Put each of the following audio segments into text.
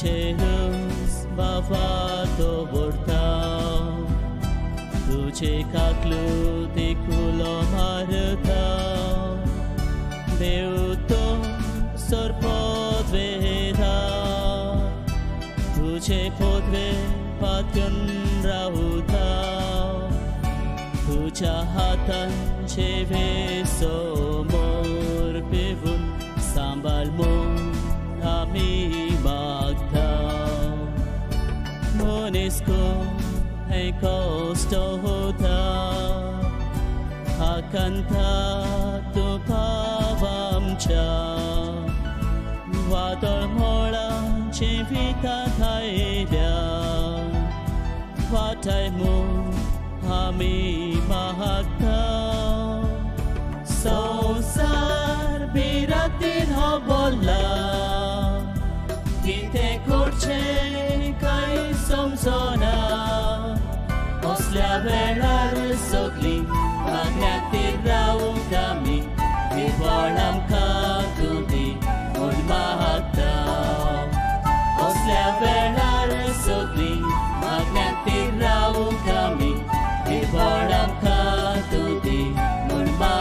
तुझे रोज बाफातो bortau तुझे काकलू तिकुलो मारतau देवतो सरपद वेदा तुझे podve patyon rahutau तुझ्या हातांचे समोर पिवून सांभाळ मग आम्ही मागताव मनीसको हे कष्ट होता आकांता तुका आमच्या वादळ मोळांची वितात आयल्या वाटाय मग आम्ही मागताव संसार बिरातीन हो बोलला किते करचे काय समजना असल्या वेळार सगळी मागण्यातील रावूंक आमी निवळ आमकां तुदी म्हूण मागताव असल्या वेळार सगळी मागण्यातील रावूंक आमी निवळ आमकां तुदी म्हूण मागताव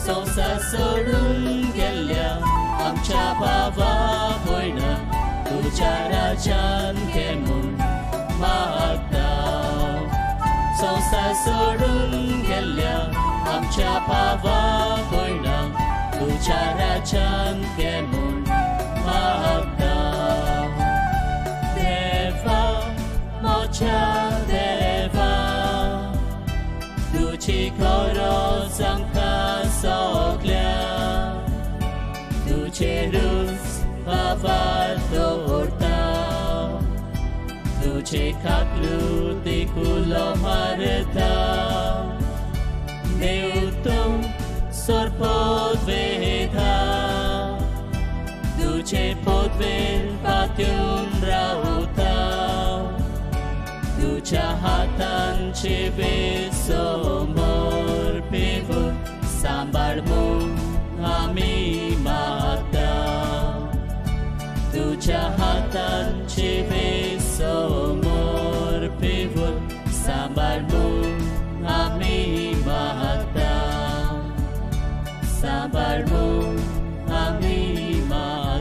संसार सोडून गेल्या आमच्या भावा भयणा तुझ्या राजान घे म्हूण मागताव संसार सोडून गेल्या आमच्या भावा भयणा तुझ्या राजान घे म्हूण मागताव देवा म्हज्या देवा तुझी गरज आमकां सगल्या तुझे रूच बाबार दवरताव तुझे काकलू तिकुलो मारताव देव तूं सरपद वेदा तुझे पदवेर पातून रावताव तुझ्या हातांचे समोर पिवून सांभाळ मग आम्ही मागताव तुझ्या हातांचे समोर पिवून सांभाळ मग आम्ही मागताव सांभाळ मग आम्ही मागताव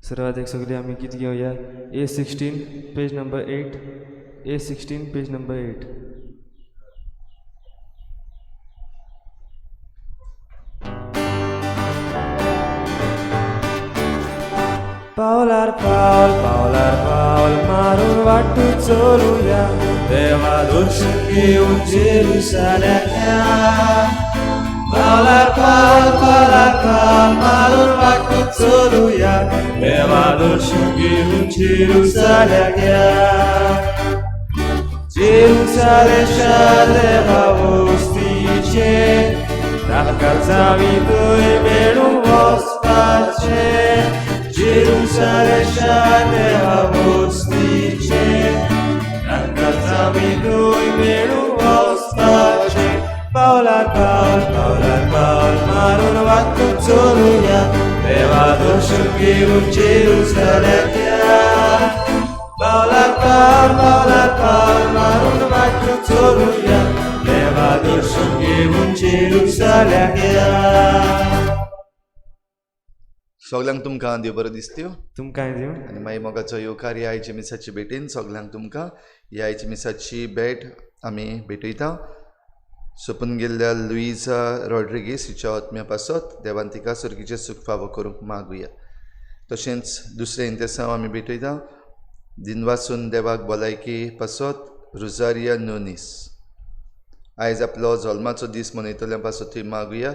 सर्वाधिक सगळी आम्ही किती घेऊया A16 page number 8 A16 page number 8 Paular Paul मारून वाटू चलूया देवा दर्शन घेऊन जेरुसलेमला Paular Paul मारून वाटू चलूया देवा दर्शन घेऊन जेरुसलेमला जेरुसलेमच्या देवा वस्तीचे नाकाजामी तुय मेळून वचपाचे Jerusalem देवा वस्तीचे नाकाजामी तुय मेळून वचपाचे Paular Paul मारून वाटू चलूया देवा दर्शन घेऊन जेरुसलेमला Paular Paul मारून वाटू चलूया देवा दर्शन घेऊन जेरुसलेमला सगळ्यांक तुमकां देव बरो दिसत्यो तुमकां दिव आनी मागीर मोगाचो येवकार ह्या आयचे मिसाची भेटेन सगळ्यांक तुमकां ह्या आयची मिसाची भेट आमी भेटयता सोपून गेल्ल्या लुइजा रॉड्रिगीस हिच्या आत्म्या पासत देवान तिका सर्गीचे सूख फावो करूंक मागुया तशेंच दुसरे इंतेसांव आमी भेटयता दिनवासून देवाक भलायकी पासत रुजारिया नोनीस आयज आपलो जल्माचो दीस मनयतल्या पासत थंय मागुया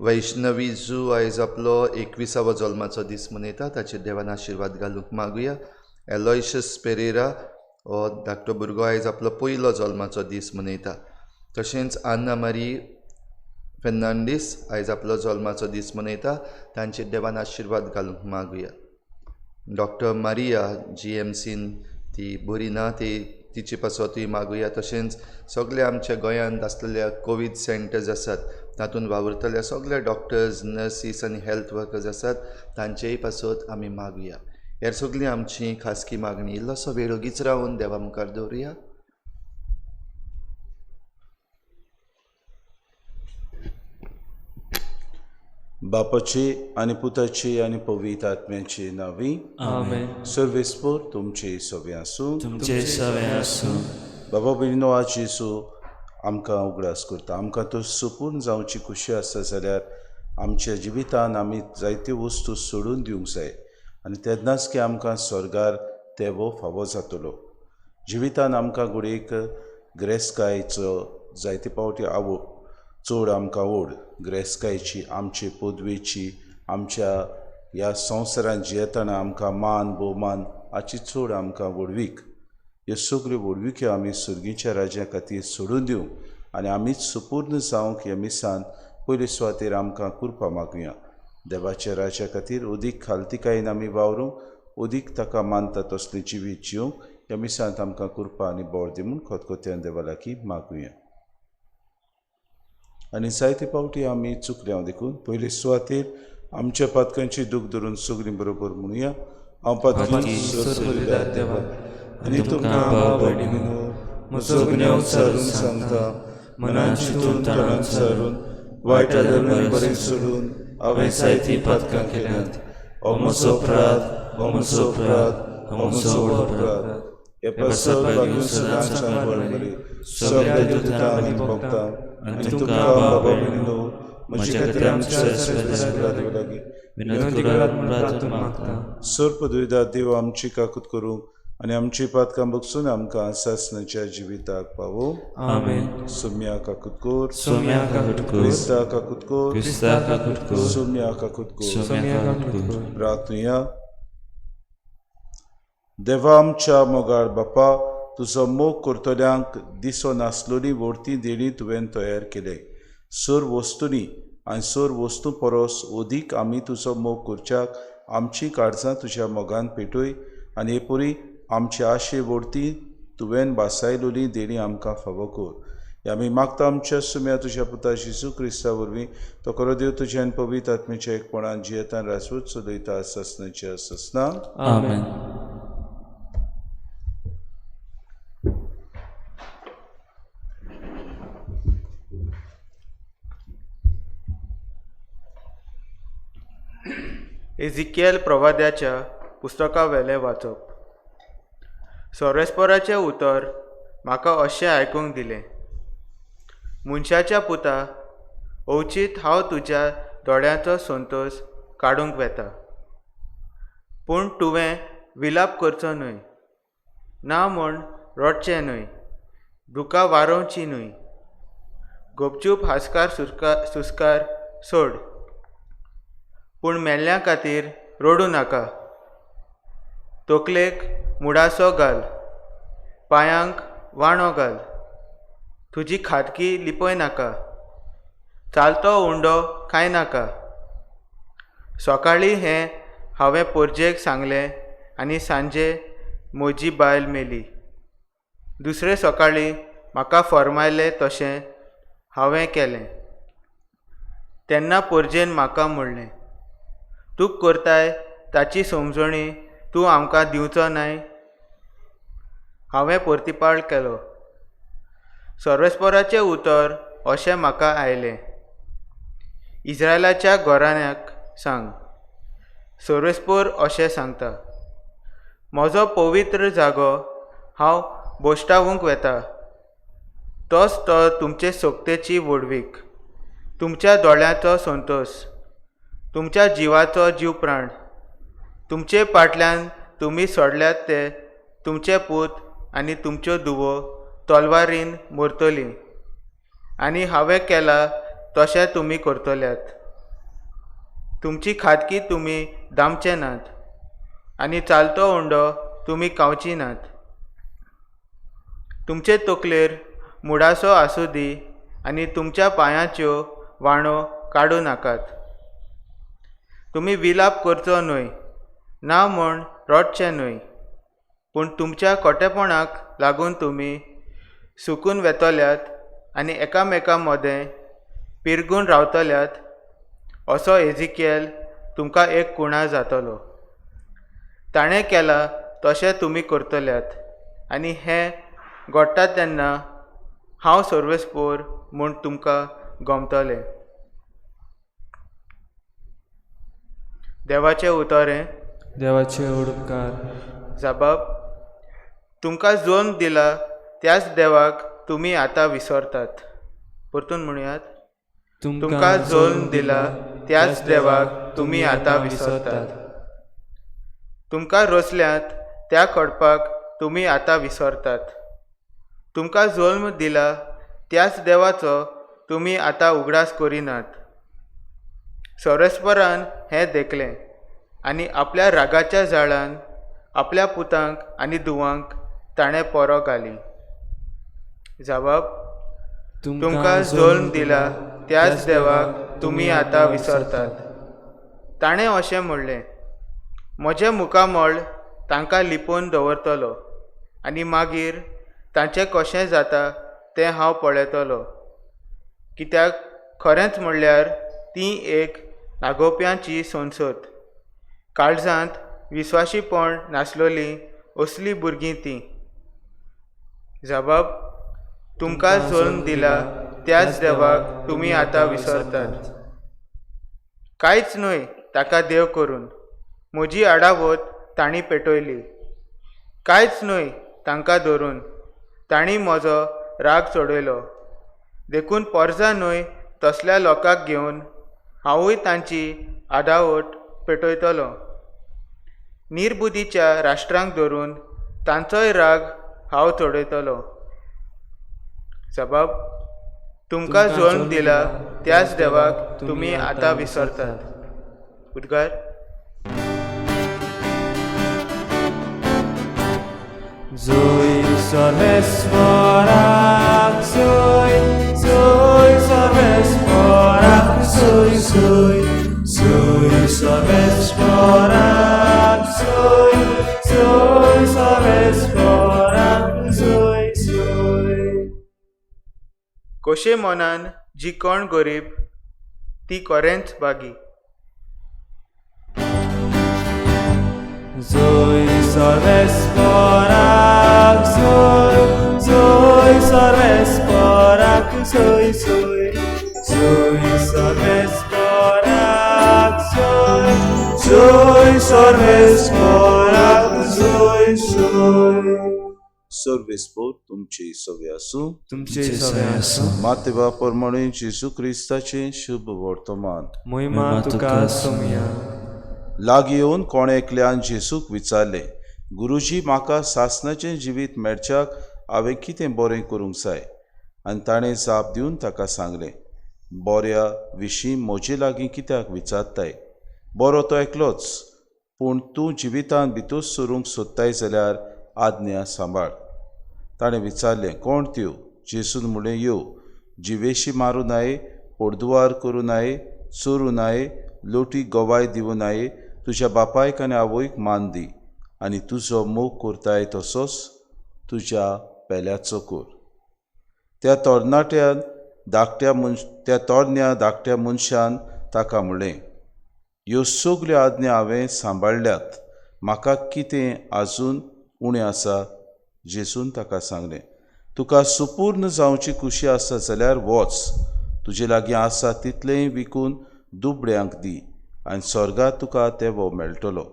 वैष्णवी जू आयज आपलो 21वा जल्माचो दीस मनयता ताचेर देवान आशिर्वाद घालूंक मागुया एलोयशस पेरेरा हो धाकटो भुरगो आयज आपलो पयलो जल्माचो दीस मनयता तशेंच आन्ना मारी फेर्नांडीस आयज आपलो जल्माचो दीस मनयता तांचेर देवान आशिर्वाद घालूंक मागुया डॉक्टर मारिया GMCन ती बरी ना ती तिचे पासतूय मागुया तशेंच सगळे आमच्या गोंयांत आसलेल्या कोवीड सेंटर्स आसात तातूंत वावुरतल्या सगळे डॉक्टर्स नर्सीस आनी हेल्थ वर्कर्स आसात तांचेय पासत आमी मागुया हेर सगळी आमची खासगी मागणी इल्लोसो वेळ ओगीच रावन देवा मुखार दवरुया बापाची आनी पुताची आनी पवित्र आत्म्याची नावी आमेन सर्वेस्पोर तुमची सवे आसूं तुमचे सवे आसूं बाबा भयणीनो आज येसू आमकां उगडास करता आमकां तो सुपूर्ण जावची खुशी आसता जाल्यार आमच्या जिवितान आमी जायत्यो वस्तू सोडून दिवंक जाय आनी तेन्नाच की आमकां स्वर्गार तेवो फावो जातलो जिवितान आमकां घडयेक ग्रेस्कायेचो जायते फावटी चड आमकां ओड ग्रेस्कायेची आमचे पदवेची आमच्या ह्या संवसारांत जियेतना आमकां मान भोवमान हाची चड आमकां वडवीक ह्यो सगळ्यो वडविक्यो आमी सुर्गीच्या राज्या खातीर सोडून दिवं आनी आमीच सुपूर्ण जावंक ह्या मिसान पयले सुवातेर आमकां कृपा मागुया देवाच्या राज्या खातीर अदीक खालतिकायेन आमी वावरूंक अदीक ताका मानता तसलें जिवीत जिवंक ह्या मिसांत आमकां कृपा आनी बोर दिवून खतखत्यान देवा लागीं मागुया आनी जायते फावटी आमी चुकल्या देखून पयले सुवातेर आमच्या पातकांची दूख धरून सगळीं बरोबर म्हणुया हांव पातकी सर्वदार देवा आनी तुमकां भाव भयणीनो म्हजो गुन्यांव सारून सांगता मनान चिंतून तोंडान सारून वायटा धर्म बरें सोडून हांवें जायतीं पातकां केल्यांत हो म्हजो अपराध हो म्हजो अपराध हो म्हजो अपराध हे पासत लागून सदांच बरें सगळ्या दुतां आनी भोगतां आनी तुमकां भाव भयणीनो म्हजे खातीर आमच्या लागीं विनंती करात म्हूण प्रार्थना मागता सर्प दुयदा देव आमची काकूत करूंक आनी आमची पातकां बगसून आमकां सासणाच्या जिविताक पावो आमेन सोम्या काकूत कोर सोम्या काकूत कोर क्रिस्ता काकूत कोर क्रिस्ता काकूत कोर सोम्या काकूत कोर सोम्या काकूत कोर प्रार्थना देवा आमच्या मोगाळ बापा तुजो मोग करतल्यांक दिसो नासलोली वर्ती देणी तुवें तयार केले सर वस्तूंनी आनी सर वस्तू परस अदीक आमी तुजो मोग करच्याक आमची काळजां तुज्या मोगान पेटय आनी हे परी आमच्या आशे वर्ती तुवें बासायलोली देणी आमकां फावो कर आमी मागता आमच्या सुम्या तुज्या पुता जेजू क्रिस्ता वरवीं तो खरो देव तुज्यान पवित्र आत्म्याच्या एकपणान जियेतान राजवत चलयता ससनाच्या ससना आमेन एजिकियल प्रवाद्याच्या पुस्तका वेले वाचप. सोरेस्पोराचें उतर म्हाका अशें आयकूंक दिलें. मनशाच्या पुता, अवचीत हांव तुज्या दोळ्यांचो संतोश काडूंक वेता. पूण तुवें विलाप करचो न्हय, ना म्हूण रडचें न्हय, दुकां वारोवची न्हय. गुपचूप हांसकार सुस्कार सोड, पूण मेल्ल्यां खातीर रडूं नाका. तकलेक मुडासो घाल, पांयांक वाणो घाल, तुजी खातकी लिपय नाका, चालतो उंडो खाय नाका. सकाळीं हें हांवें पोरजेक सांगलें आनी सांजे म्हजी बायल मेली. दुसरे सकाळीं म्हाका फरमायलें तशें हांवें केलें. तेन्ना पोरजेन म्हाका म्हणलें, तूं करताय ताची समजणी तूं आमकां दिवचो नाय? हांवें परतिपाळ केलो. सर्वेस्पराचें उतर अशें म्हाका आयलें. इस्रायलाच्या घराण्याक सांग, सर्वेस्पोर अशें सांगता, म्हजो पवित्र जागो हांव बोश्टावूंक वेता. तोच तो तुमचे सोक्तेची वडवीक, तुमच्या दोळ्यांचो संतोश, तुमच्या जिवाचो जीव प्राण. तुमचे फाटल्यान तुमी सोडल्यात ते तुमचे पूत आनी तुमच्यो धुवो तलवारीन मरतलीं, आनी हांवें केलां तशें तुमी करतल्यात. तुमची खातकी तुमी दामचे नात, आनी चालतो उंडो तुमी खावची नात. तुमचे तकलेर मुडासो आसूं दी, आनी तुमच्या पांयाच्यो वाणो काडूं नाकात. तुमी विलाप करचो न्हय, ना म्हूण रडचें न्हय, पूण तुमच्या खोटेपणाक लागून तुमी सुकून वेतल्यात आनी एकामेका मदें पिरगून रावतल्यात. असो एजिकियल तुमकां एक कुणा जातलो. ताणें केलां तशें तुमी करतल्यात, आनी हें घडटा तेन्ना हांव सर्वेस्पोर म्हूण तुमकां गमतलें. देवाचें उतरें. देवाचे उडकार. जबाब, तुमकां जल्म दिला त्याच देवाक तुमी आतां विसरतात. परतून म्हणयात, तुमकां जल्म दिला त्याच देवाक तुमी आतां विसरतात. तुमकां रोसल्यात त्या कडपाक तुमी आतां विसरतात. तुमकां जल्म दिला त्याच देवाचो तुमी आतां उगडास करिनात. सोरेस्परान हें देखलें आनी आपल्या रागाच्या जाळान आपल्या पुतांक आनी धुवांक ताणें पोरो घाली. जबाब, तुमकां जल्म दिला त्याच देवाक तुमी आतां विसरतात. ताणें अशें म्हणलें, म्हजें मुखामळ तांकां लिपोवन दवरतलो, आनी मागीर तांचें कशें जाता तें हांव पळयतलो. कित्याक खरेंच म्हणल्यार ती एक नागोप्यांची संसद, काळजांत विस्वाशीपण नासलोलीं असलीं भुरगीं तीं. जबाब, तुमकां जल्म दिला त्याच देवाक तुमी आतां विसरतात. कांयच न्हय ताका देव करून, म्हजी आडावत तांणी पेटयली. कांयच न्हय तांकां धरून, तांणी म्हजो राग चडयलो. देखून परजा न्हय तसल्या लोकांक घेवन हांवूय तांची आडावट पेटयतलो. निर्बुदीच्या राष्ट्रांक धरून तांचोय राग हांव चडयतलो. जबाब, तुमकां जल्म दिला त्याच देवाक तुमी आतां विसरतात. उद्गार. Zoi Sarvesporak, Zoi, Zoi Sarvesporak, Zoi, Zoi, Zoi Sarvesporak, Zoi, Zoi Sarvesporak, Zoi, Zoi. कोशे मनान जी कोण गरीब ती खरेंच बागी. Zoi Sarvesporak, Zoi, Zoi Sarvesporak, Zoi, Zoi, Zoi Sarvesporak, Zoi, Zoi सर्वेस्पोर तुमची सव्या आसूं. तुमचे सवे आसूं. मातेवा परमाणू जेजू क्रिस्ताचे शुभ वर्तमान. मोहिमा तुका सोमिया. लागीं येवन कोणे एकल्यान जेजूक विचारलें, गुरुजी, म्हाका सासणाचें जिवीत मेळच्याक हांवें कितें बरें करूंक जाय? आनी ताणें जाप दिवन ताका सांगलें, बऱ्या विशीं म्हजे लागीं कित्याक विचारताय? बरो तो एकलोच, पूण तूं जिवितांत भितर सरूंक सोदताय जाल्यार आज्ञा सांबाळ. ताणें विचारलें, कोण त्यो? जेजून म्हणलें, यो, जिवेशी मारूं नये, पोरदुवार करूं नये, चोरूं नये, लोटी गोवाय दिवूं नये, तुज्या बापायक आनी आवयक मान दी, आनी तुजो मोग करताय तसोच तुज्या पेल्याचो कर. त्या तरण्या धाकट्या मनशान ताका म्हणलें, ह्यो सगल्यो आज्ञा हांवें सांबाळल्यात, म्हाका कितें आजून उणें आसा? जेजून ताका सांगलें, तुका सुपूर्ण जावची कुशी आसा जाल्यार वच, तुजे लागीं आसा तितलें विकून दुबळ्यांक दी, आनी स्वर्गांत तुका तेवो मेळटलो.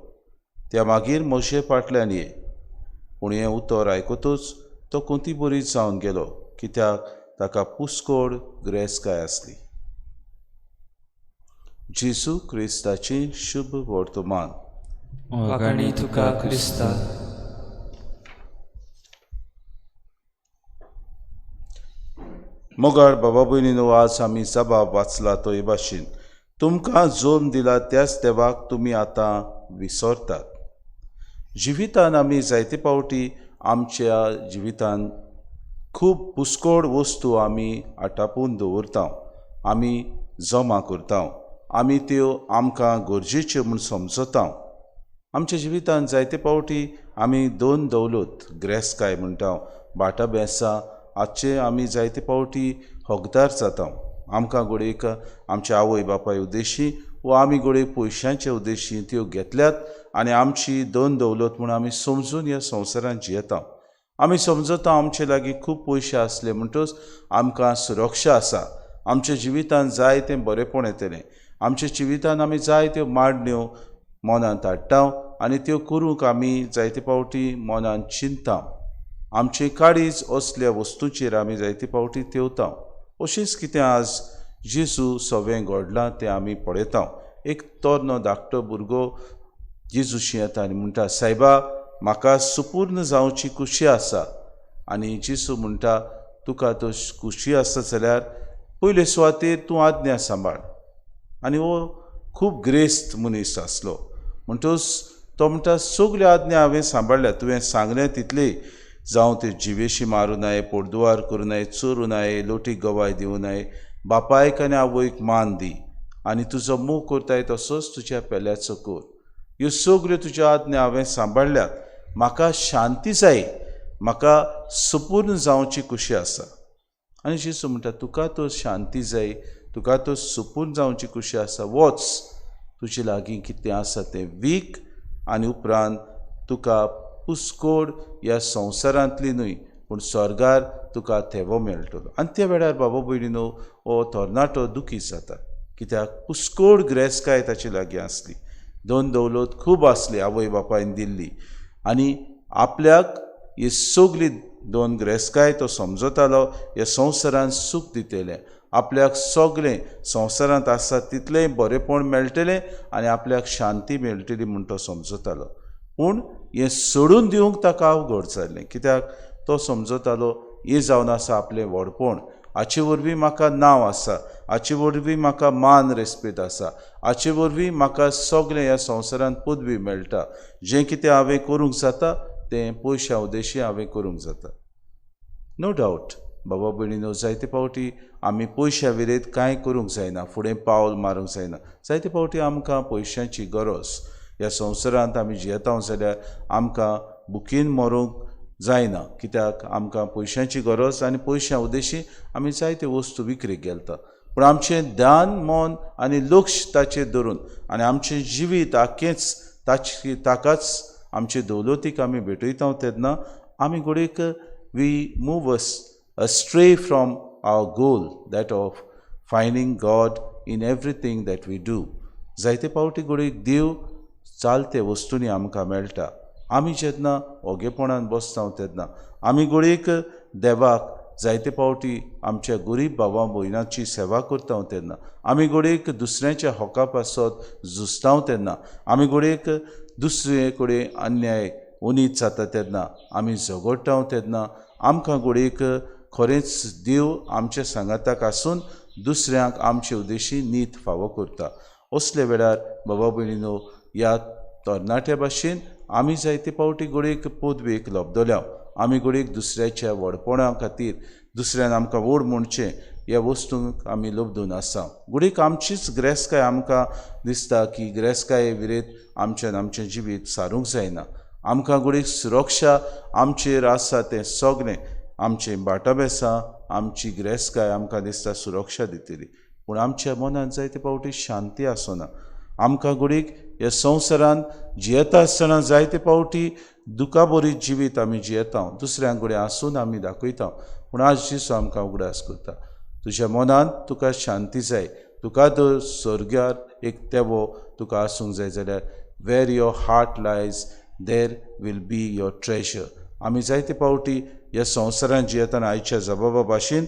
त्या मागीर म्हजे फाटल्यान ये. पूण हें उतर आयकतूच तो कोंती बरी जावन गेलो, कित्याक ताका पुस्कोड गिरेस्तकाय आसली. जेजू क्रिस्ताची शुभ वर्तमान. वागाणी तुका क्रिस्ता. मोगाळ बाबा भयणीनो, आज आमी जबाब वाचला तो हे भाशेन, तुमकां जोम दिला त्याच देवाक तुमी आतां विसरतात. जिवितांत आमी जायते फावटी आमच्या जिवितांत खूब पुस्कोड वस्तू आमी आटापून दवरता, आमी जमा करता, आमी त्यो आमकां गरजेच्यो म्हूण समजता. आमच्या जिवितांत जायते फावटी आमी दोन दौलत गिरेस्तकाय म्हणटा, भाटां बेंसां हाचे आमी जायते फावटी हकदार जाता. आमकां घोडयेक आमच्या आवय बापाय उद्देशी वा आमी घोडयेक पयशांच्या उद्देशी त्यो घेतल्यात आनी आमची दोन दौलत म्हूण आमी समजून ह्या संवसारांत जियेता. आमी समजता आमचे लागीं खूब पयशे आसले म्हणटच आमकां सुरक्षा आसा, आमच्या जिवितांत जाय तें बरेंपण येतलें, आमच्या जिवितांत आमी जाय त्यो मांडण्यो मनांत हाडटा आनी त्यो करूंक आमी जायते फावटी मनांत चिंतता. आमचें काळीज असल्या वस्तूंचेर आमी जायते फावटी तेवता. अशेंच कितें आज जेजू सवें घडलां तें आमी पळयता. एक तरनो धाकटो भुरगो जेजूशी येता आनी म्हणटा, सायबा, म्हाका सुपूर्ण जावची कुशी आसा. आनी जेजू म्हणटा, तुका तो कुशी आसा जाल्यार पयले सुवातेर तूं आज्ञा सांबाळ. आनी हो खूब गिरेस्त मनीस आसलो म्हणटच तो म्हणटा, सगल्यो आज्ञा हांवें सांबाळल्या, तुवें सांगलें तितले, जावं त्यो जिवेशी मारूं नये, पोरदुवार करूं नये, चोरूं नये, लोटीक गवाय दिवूं नये, बापायक आनी आवयक मान दी, आनी तुजो मोग करताय तसोच तुज्या पेल्याचो कर. ह्यो सगल्यो तुज्यो आज्ञा हांवें सांबाळल्यात, म्हाका शांती जाय, म्हाका सुपूर्ण जावची कुशी आसा. आनी जेजू म्हणटा, तुका तो शांती जाय, तुका तो सुपूर्ण जावची कुशी आसा, वच, तुजे लागीं कितें आसा तें वीक, आनी उपरांत तुका पुस्कोड ह्या संवसारांतली न्हय पूण स्वर्गार तुका थेवो मेळटलो. आनी त्या वेळार बाबा भयणीनो, हो तरणाटो दुखी जाता, कित्याक पुस्कोड गिरेस्तकाय ताचे लागीं आसली, दोन दौलत खूब आसली आवय बापायन दिल्ली, आनी आपल्याक ही सगली दोन गिरेस्तकाय तो समजतालो ह्या संवसारांत सूख दितलें, आपल्याक सगळें संवसारांत आसा तितलें बरेंपण मेळटलें आनी आपल्याक शांती मेळटली म्हूण तो समजतालो. पूण हें सोडून दिवंक ताका अवघड जालें, कित्याक तो समजतालो हें जावन आसा आपलें व्हडपण, हाचे वरवीं म्हाका नांव आसा, हाचे वरवीं म्हाका मान रेस्पेद आसा, हाचे वरवीं म्हाका सगळें ह्या संवसारांत पदवी मेळटा, जें कितें हांवें करूंक जाता तें पयशा उद्देशी हांवें करूंक जाता. नो डावट बाबा भयणीनो, जायते फावटी आमी पयशा विरेत कांय करूंक जायना, फुडें पावल मारूंक जायना. जायते फावटी आमकां पयशांची गरज, ह्या संवसारांत आमी जियेता जाल्यार आमकां भुकेन मरूंक जायना, कित्याक आमकां पयशांची गरज आनी पयशां उद्देशी आमी जायत्यो वस्तू विक्रेक गेलता. पूण आमचें ध्यान मन आनी लक्ष ताचेर धरून आनी आमचें जिवीत आख्खेंच ताकाच आमचे दौलतीक आमी भेटयता तेन्ना आमी घोडयेक we move astray from our goal, that of finding God in everything that we do. जायते फावटी घोडयेक देव जालते वस्तूंनी आमकां मेळटा. आमी जेन्ना ओगेपणान बसता तेन्ना आमी घडयेक देवाक जायते फावटी आमच्या गरीब भावां भयणांची सेवा करता तेन्ना आमी घडयेक दुसऱ्याच्या हक्का पासत झुजता तेन्ना आमी घडयेक दुसरे कडेन अन्याय उणीत जाता तेन्ना आमी झगडटा तेन्ना आमकां घडयेक खरेंच देव आमच्या सांगाताक आसून दुसऱ्यांक आमचे उद्देशी नीत फावो करता. असले वेळार बाबा भयणीनो, ह्या तरणाट्या भाशेन आमी जायते फावटी घडयेक पदवेक लबदल्या. आमी घडयेक दुसऱ्याच्या व्हडपणा खातीर दुसऱ्यान आमकां व्हड म्हणचें ह्या वस्तूंक आमी लबदून आसा. घडयेक आमचीच गिरेस्तकाय आमकां दिसता की गिरेस्तकाये विरेत आमच्यान आमचें जिवीत सारूंक जायना. आमकां घडयेक सुरक्षा आमचेर आसा तें सगळें आमचें बाटाबेसां आमची गिरेस्तकाय आमकां दिसता सुरक्षा दितली, पूण आमच्या मनांत जायते फावटी शांती आसना. आमकां घडयेक ह्या संवसारांत जियेता आसतना जायते फावटी दुखा बरीत जिवीत आमी जियेता, दुसऱ्यां कडेन आसून आमी दाखयता. पूण आज दिसो आमकां उगडास करता, तुज्या मनांत तुका शांती जाय, तुका जर स्वर्गार एक तेवो तुका आसूंक जाय जाल्यार where your heart lies there will be your treasure. आमी जायते फावटी ह्या संवसारांत जियेतना आयच्या जबाबा भाशेन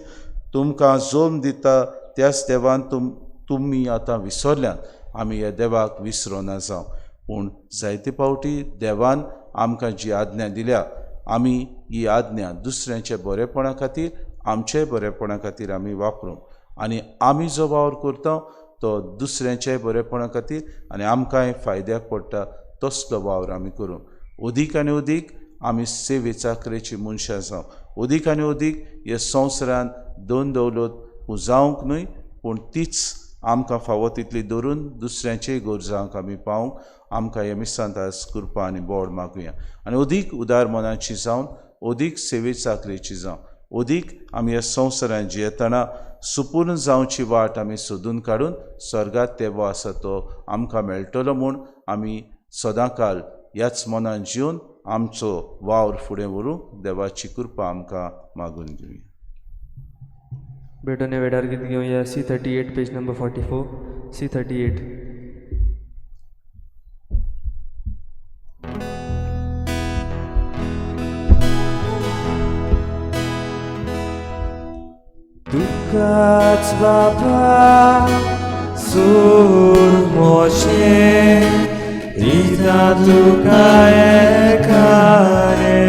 तुमकां जोम दिता त्याच देवान तुमी आतां विसरल्यात. आमी ह्या देवाक विसरोना जावं. पूण जायते फावटी देवान आमकां जी आज्ञा दिल्या आमी ही आज्ञा दुसऱ्यांच्या बरेपणा खातीर आमच्याय बरेपणा खातीर आमी वापरूंक, आनी आमी जो वावर करता तो दुसऱ्यांच्याय बरेपणा खातीर आनी आमकांय फायद्याक पडटा तसलो वावर आमी करूं. अदीक आनी अदीक आमी सेवे चाकरेची मनशां जावं. अदीक आनी अदीक ह्या संवसारांत दोन दौलत जावंक न्हय, पूण तीच आमकां फावो तितली धरून दुसऱ्यांचेय गरजांक आमी पावूंक आमकां ह्या मिसांत आज कृपा आनी बोड मागुया. आनी अदीक उदार मनाची जावन, अदीक सेवे चाकरेची जावन, अदीक आमी ह्या संवसारांत जियेतना सुपूर्ण जावची वाट आमी सोदून काडून स्वर्गांत तेवो आसा तो आमकां मेळटलो म्हूण आमी सदांकाळ ह्याच मनान जिवन आमचो वावर फुडें व्हरूंक देवाची कृपा आमकां मागून घेवया. भेटोने वेडार गीत घेवया C38 पेज नंबर 44. C38. तुकाच बापा सूर मोचे दिता तुका एकाने,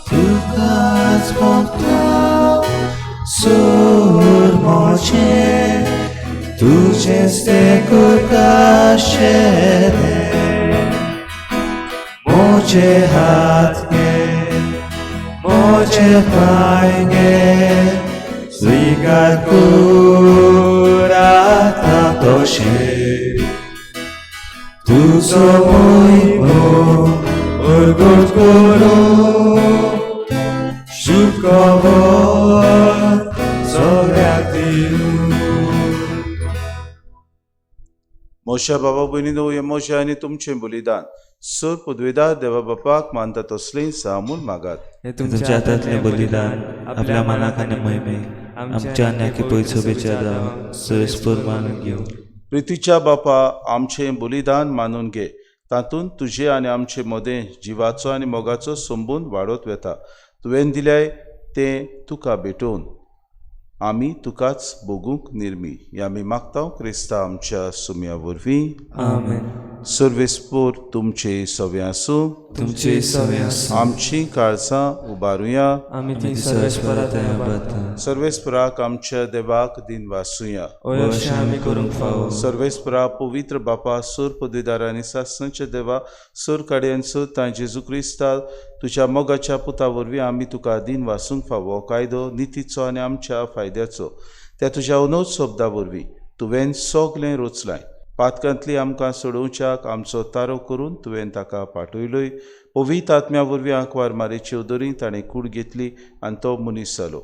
तुकाच भक्ता सूर मोचे तुझेच ते कुर्काशे मोचे हात घे मोचे पाय घे स्वीकार कर आता तोशे तुझो मोहिमो उरगूट करूं शुभखबर सगळ्याक दिवं. मोशा बाबा भयणीनो, हें मोशा आनी तुमचें बलिदान सर पदवेदार देवा बापाक मानता तसलें सामून मागात. हे तुमच्या हातांतलें बलिदान आपल्या मनाक आनी मोहिमे आमच्या अन्याकी पयसो बेचार जावं सरस्पर मानून घेवं. प्रितीच्या बापा, आमचें बलिदान मानून घे. तातूंत तुजे आनी आमचे मदें जिवाचो आनी मोगाचो संबंद वाडत वेता. तुवें दिल्याय तें तुका भेटोवन आमी तुकाच भोगूंक निर्मी. हें आमी मागता क्रिस्ता आमच्या सुम्या वरवीं. आमेन. सर्वेस्पोर तुमचे सवे आसूं. तुमचे सवे आसूं. आमची काळजां उबारुया. आमी ती सर्वेस्परात सर्वेस्पराक आमच्या देवाक दिन वासुया. अशें आमी करूंक फावो. सर्वेस्परा पवित्र बापा, सर पदवीदार आनी सासणाच्या देवा, सर काड्यान सर तां जेजू क्रिस्ता तुज्या मोगाच्या पुता वरवीं आमी तुका दिन वासूंक फावो कायदो नितीचो आनी आमच्या फायद्याचो त्या तुज्या उनोद शब्दा वरवीं तुवें सगलें रचलाय. पातकांतली आमकां सोडोवच्याक आमचो तारो करून तुवें ताका पाठयलोय. पवित्र आत्म्या वरवीं आंकवार मारेची उदोरी ताणें कूड घेतली आनी तो मनीस जालो.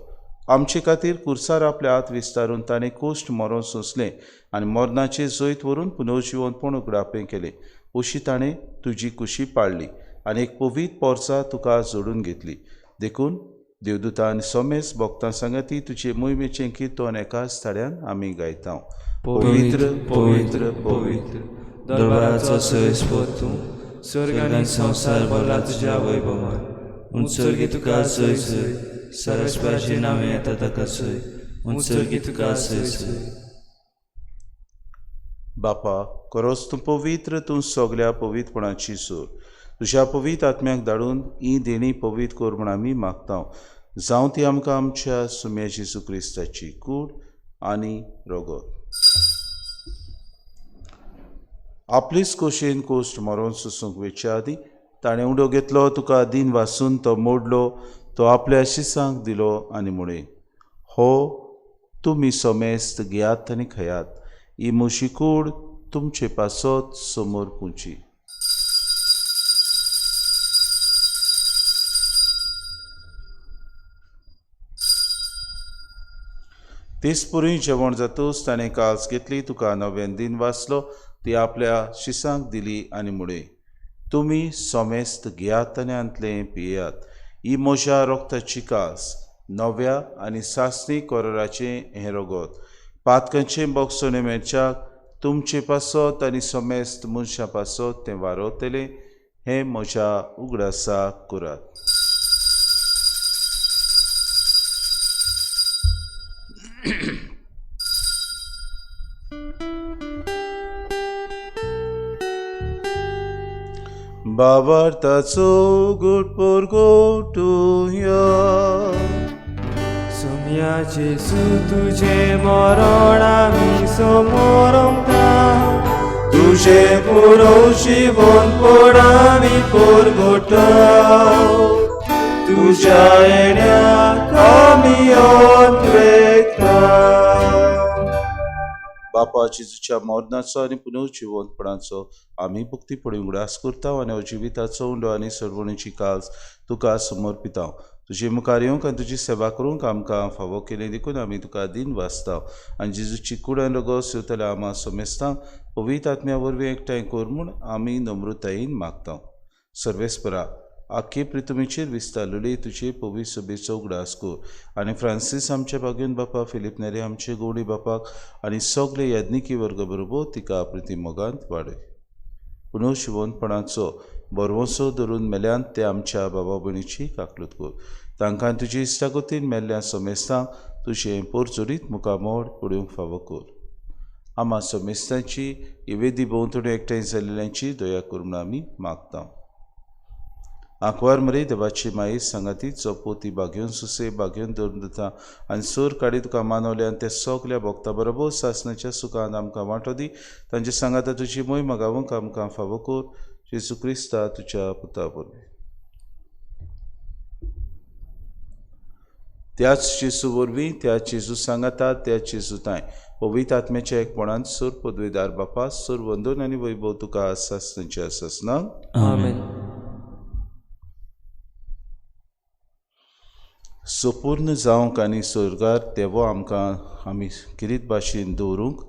आमचे खातीर कुर्सार आपले हात विस्तारून ताणें कोश्ट मरोन सोंसलें आनी मरणाचें जैत व्हरून पुनर्जिवनपण उगडापें केलें. अशी ताणें तुजी कुशी पाळली आनी एक पवित्र पोरसां तुका जोडून घेतली. देखून देवदूता आनी सोमेस भोगतां सांगाती तुजे मोहिमेचें किर्तन एकाच थाड्यान आमी गायता. पवित्र पवित्र पवित्र दरबाराचो सयस्पोत तूं, स्वर्ग आनी संवसार भरला तुज्या वैभवान. उंचरगी तुका सय सय, सरस्वताचें नांव येता ताका सय. उंचरगी तुका सय सय. बापा, खरोच तूं पवित्र, तूं सगल्या पवित्रपणाची सूर. तुज्या पवित्र आत्म्याक धाडून ही देणी पवित्र कर म्हूण आमी मागता. जावं ती आमकां आमच्या सुम्या जेजू क्रिस्ताची कूड आनी रगत. आपलीच खोशेन कोश्ट मरोन सुसूंक वेच्या आदी ताणें उडो घेतलो, तुका दिन वासून तो मोडलो, तो आपल्या शिसांक दिलो आनी म्हणे, हो तुमी सोमेस्त घेयात आनी खयात. ही म्हजी कूड तुमचे पासत समोर पुंची. तेचपुरी जेवण जातूच ताणें कास घेतली, तुका नव्यान दिन वाचलो, ती आपल्या शिसांक दिली आनी म्हणे, तुमी सोमेस्त घेयात आनी आंतले पियेयात. ही म्हज्या रोगताची कास, नव्या आनी सासणी कोराराचें हें रगत. पातकांचें बोगसोन मेळच्याक तुमचे पासत आनी सोमेस्त मनशां पासत तें वारवतलें. हें म्हज्या उगडासाक करात. बाबार्ताचो गुटपोर गोटुया. सुम्या जेजू तुझे मरण आमी समोरता, तुझे पुरो जीवन पोड आमी पोरगोटा. तुझ्या येण्याक आमी अंतरेकता. बापा जेजूच्या मरणाचो आनी पुनर्जिवंतपणाचो आमी भक्तीपणी उगडास करता आनी जिविताचो उंडो आनी सरवणीची कास तुका समर्पिता. तुजे मुखार येवंक आनी तुजी सेवा करूंक आमकां फावो केलें देखून आमी तुका दिन वाचता आनी जेजूची कूड आनी रगत सेवतले आमा सोमेस्तां पवित्र आत्म्या वरवीं एकठांय कर म्हूण आमी नम्रतायेन मागता. सर्वेस्परा, आख्खे पृथ्वीचेर विस्तारलेली तुजे पवित्र सभेचो उगडास कर आनी फ्रांसीस आमच्या बागेन बापा, फिलीप नेरे आमचे गवडी बापाक आनी सगळे याज्ञिकी वर्ग बरोबर तिका प्रती मोगांत वाडय. पुनर्जिवंतपणाचो बरवंसो धरून मेल्यांत ते आमच्या बाबा भयणीची काकलूत कर. तांकां तुजी इश्टागतीन मेल्ल्या सोमेस्तांक तुजें पोरचोरीत मुखामोड पडूंक फावो कर. आमा सोमेस्तांची इवेदी भोंवतणी एकठांय जाल्ल्यांची दया कर म्हूण आमी मागता. आंकवार मरे देवाची माई सांगाती चोपोती बागेवन सुसे बागेवन धरून दिता आनी सोर काडी तुका मानवले आनी ते सगल्या भोगता बरोबर सासणाच्या सुखान आमकां वांटो दी. तांचे सांगाता तुजी मोय मागावंक आमकां फावो कर. जेजू क्रिस्ता तुज्या पुता वरवीं. त्याच जेजू वरवीं, त्याच जेजू सांगाता, त्याच जेजू ताय पवित्र आत्म्याच्या एकपणान सोर पदवेदार बापा, सोर वंदन आनी वैभव तुका सासणाच्या सासणाक. आमेन. संपूर्ण जावंक आनी स्वर्गार देवो आमकां आमी किरीत भाशेन दवरूंक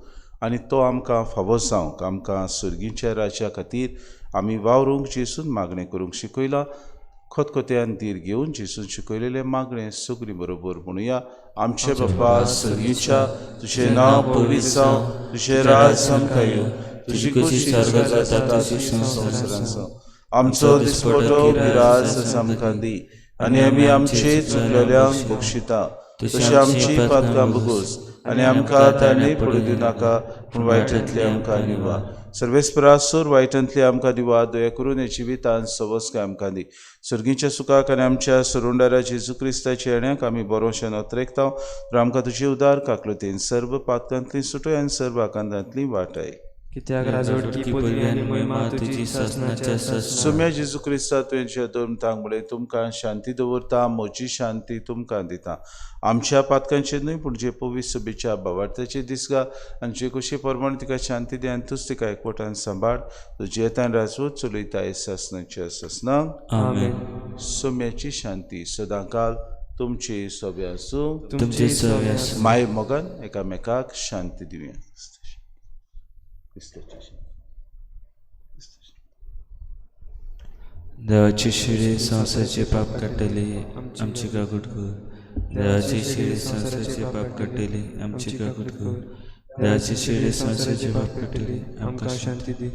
आनी तो आमकां फावो जावंक आमकां सर्गीच्या राज्या खातीर आमी वावरूंक जेसून मागणें करूंक शिकयलां. खतखत्यान धीर घेवन जेसून शिकयलेलें मागणें सगळीं बरोबर म्हणुया. आमचे बापा सर्गीच्या, तुजें नांव पवित्र जावं, तुजें राज आमकां येवं, तुजी कुशी स्वर्गांत जाता तशी संवसारांत जावं. आमचो दिसपटो गिराज आमकां दी आनी आमी आमचे चुकलेल्यांक बक्षिता, तशी आमची पातकां बगोस आनी आमकां ताणें पडूं दिवं नाका, पूण वायटांतली आमकां निवा. सर्वेस्परा सोर वायटांतली आमकां दिवा, दया करून हे जिवितांत सवस्काय आमकां दी. सर्गीच्या सुखाक आनी आमच्या सरोंडारा जेजू क्रिस्ताच्या येण्याक आमी बरोवशेन अत्रेकता. तर आमकां तुजी उदार काकलुतेन सर्व पातकांतली सुटय आनी सर्व आकांतांतली वाटाय. कित्याक राजवटकी पदवी आनी महिमा तुजी सासणाच्या सासणाक. सुम्या जेजू क्रिस्ता तुवें धर्म तांगबळे तुमकां शांती दवरता, म्हजी शांती तुमकां दिता. आमच्या पातकांचेर न्हय पूण जे पवित्र सभेच्या बाबार्थाचे दिसगा आनी जे कशे प्रमाणे तिका शांती दी आनी तूच तिका एकवटान सांबाळ. तुजे येतान राजवट चलयताय सासणाच्या सासणाक. आमेन. सुम्याची शांती सदांकाल तुमची सोबे आसूं. तुमचे सवे आसूं. माय मोगान एकामेकाक शांती दिवया. देवाची शिडी संसारचे पाप काडटली आमची काकूट कर. देवाची शिडी संसारचे पाप काडटली आमची काकूट कर. देवाची शिडी संसारचे पाप काडटली आमकां शांती दी.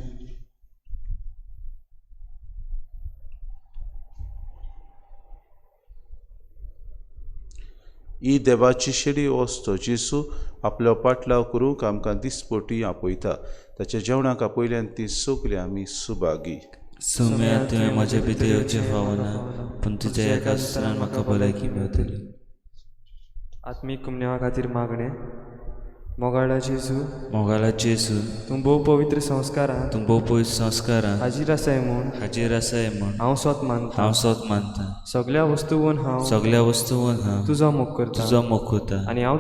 ही देवाची शिडी वस्तो जेसू आपलो पाटलाव करूंक आमकां दिसपोटी आपयता. ताच्या जेवणाक आपयल्यान ती सगळी आमी सुभागी. सुम्या तुवें म्हज्या भितर येवचें फावना, पूण तुज्या एका उतरान म्हाका भलायकी मेळटली. आत्मीक कुमन्या खातीर मागणें. मोगाळा जेजू, मोगाला जेजू, तूं भोव पवित्र संस्कारांत तूं भोव पयस संस्कारां हाजीर आसाय म्हूण हाजीर आसाय म्हूण हांव स्वत मानता. हांव स्वत मानतां. सगळ्या वस्तूंवन हांव सगळ्या वस्तूंवन हांव तुजो मोग करता. तुजो मोग करता. आनी हांव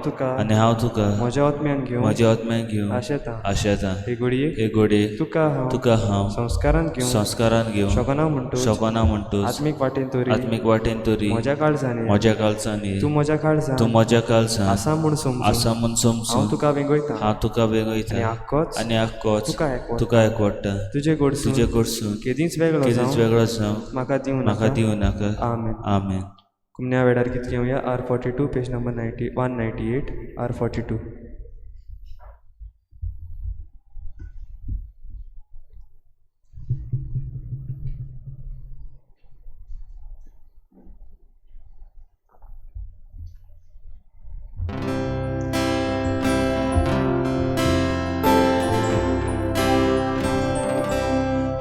तुका म्हज्या आत्म्यान घेवन म्हज्या आत्म्याक घेवन आशेतां. हे घडयेक हे घोडे तुका हांव संस्कारांत घेवन शोकना म्हणटो आत्मीक वाटेन तोरी म्हज्या काळजांनी तूं म्हज्या काळजांत आसा म्हूण समजून हांव तुका वेगयता. आनी आख्खोच तुका एकवडटा. तुजे कडसून केदींच वेगळो जावं म्हाका दिवं नाका. आमेन. आमेन. कुमन्या वेळार कितें घेवया. R42 page number 198 R42.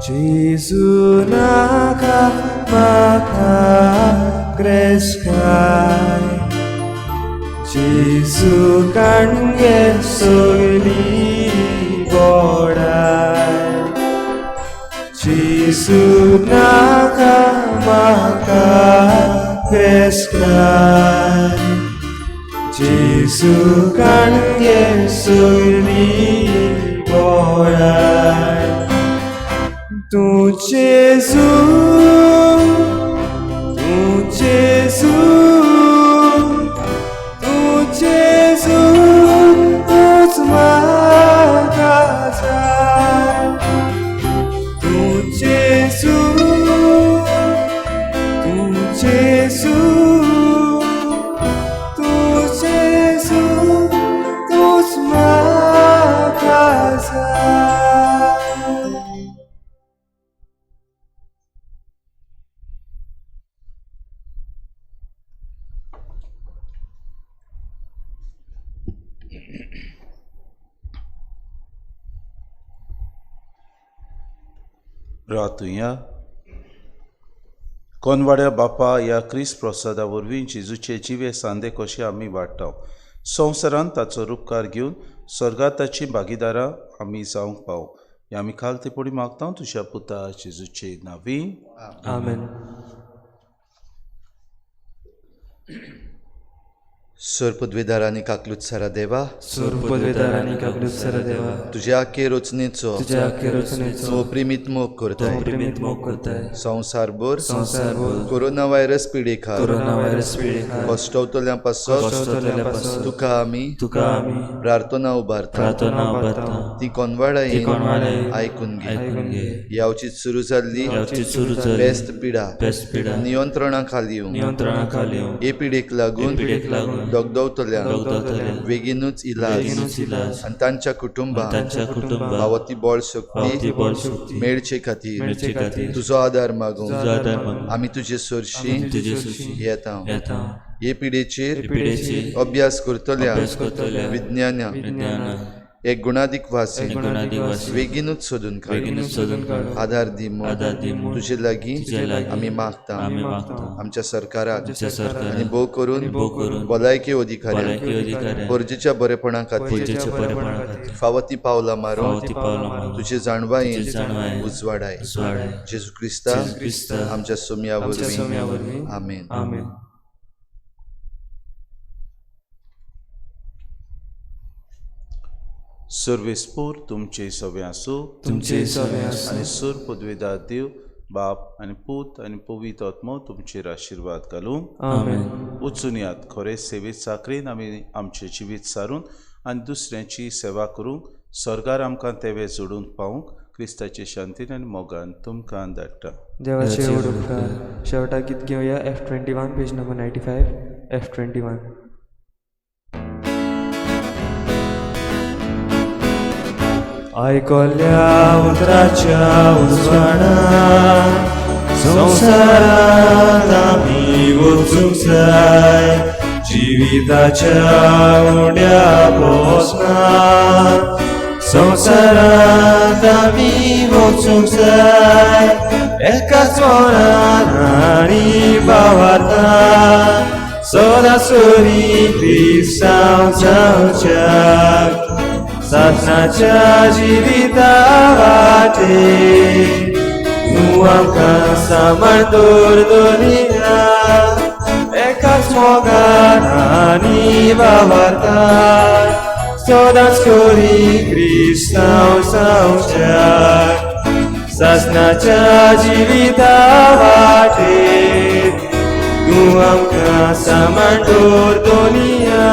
Jesu naka maka kreskai, Jesu kange soili bodai, Jesu naka maka kreskai, Jesu kange soili bodai. Tu Gesù, tu casa. Tu Gesù, tu casa. रातुया कोनवाड्या बापा ह्या क्रिस्त प्रसादा वरवीं जेजूचे जिवे सांदे कशे आमी वाडटा. संवसारांत ताचो उपकार घेवन स्वर्गांत ताची भागीदारां आमी जावंक पाव. हे आमी खालते पडी मागता तुज्या पुता जेजूचे नांवी. आमेन. सोरपदवेदारांनी काकलुत्सरा देवा, देवा, तुज्या आखे रचनेचो अप्रिमीत मोग करताय. संवसारभर कोरोना व्हायरस पिडेखार कश्टवतल्यां पासत तुका आमी प्रार्थना उबारता. ती कोनवाडाई आयकून घे. ह्या उचित सुरू जाल्ली बेस्त पिडा नियंत्रणा खाली हे पिडेक लागून दोगदवतल्या बेगीनूच इलाज आनी तांच्या कुटुंबाक पावती बळ शक्ती मेळचे खातीर तुजो आदार मागूंक आमी तुजे सोरशी येता. हे पिडेचेर अभ्यास करतल्या विज्ञानाक एक गुणादीक वासी बेगीनूच सोदून काड. आदार दी तुजे लागीं आमी मागता. आमच्या सरकाराक आनी भोव करून भलायकी अधिकाऱ्यांक गरजेच्या बरेपणा खातीर फावती पावलां मारून तुजे जाणवायेन उजवाडाय. जेजू क्रिस्ता आमच्या सोम्या वरवीं. आमेन. सर्वेस्पोर तुमचे सवे आसूं आनी सूर पदवेदार देव बाप आनी पूत आनी पवित्र आत्मो तुमचेर आशिर्वाद घालूं. वचून यात खरे सेवेत साखरेन आमी आमचें जिवीत सारून आनी दुसऱ्यांची सेवा करूंक स्वर्गार आमकां तेवे जोडून पावूंक क्रिस्ताचे शांतीन आनी मोगान तुमकां धाडटा. देवाचे व्हड उपकार. शेवटाक गीत घेवया F21 पेज नंबर 95 F21. आयकोल्या उतराच्या उजवाडान संवसारांत आमी वचूंक जाय. जिविताच्या उंड्या पोसनान संवसारांत आमी वचूंक जाय. एकाच मोरान आनी भावार्थान सदांच खरी क्रिस्तांव जावच्याक. साधनाच्या जिविता वाटेर तूं आमकां सांबाळ दवरतलिया. एकाच मोगान आनी भावार्थान सदांच खरी क्रिस्तांव जावच्याक. साधनाच्या जिविता वाटेर तूं आमकां सांबाळ दवरतलिया.